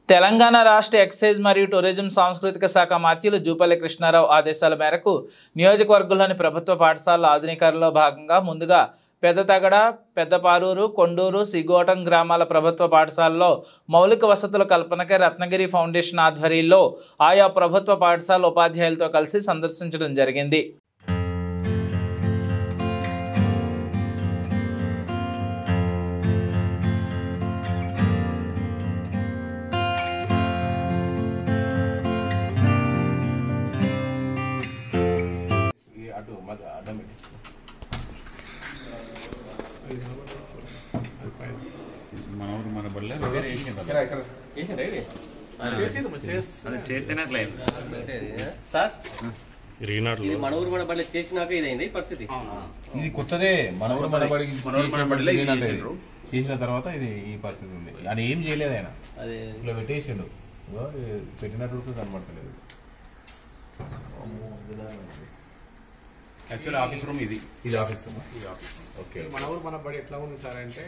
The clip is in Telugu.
తెలంగాణ రాష్ట్ర ఎక్సైజ్ మరియు టూరిజం సాంస్కృతిక శాఖ మంత్రులు జూపల్లి కృష్ణారావు ఆదేశాల మేరకు నియోజకవర్గంలోని ప్రభుత్వ పాఠశాలల ఆధునీకరణలో భాగంగా ముందుగా పెద్దతగడ, పెద్దపారూరు, కొండూరు, సిగోటం గ్రామాల ప్రభుత్వ పాఠశాలలో మౌలిక వసతుల కల్పనకై రత్నగిరి ఫౌండేషన్ ఆధ్వర్యంలో ఆయా ప్రభుత్వ పాఠశాల ఉపాధ్యాయులతో కలిసి సందర్శించడం జరిగింది. మనూరు మనబడి చేసినాక ఇదైంది పరిస్థితి. ఇది కొత్తదే. మనూరు మనబడి చేసిన తర్వాత ఇది ఈ పరిస్థితి ఉంది. అని ఏం చేయలేదు ఆయన, ఇట్లా పెట్టేసిండు. పెట్టినట్టు కనబడతలేదు. యాక్చువల్లీ ఆఫీస్ రూమ్ ఇది ఆఫీస్ రూమ్. ఓకే, మనూరు మనబడి ఎట్లా ఉంది సార్ అంటే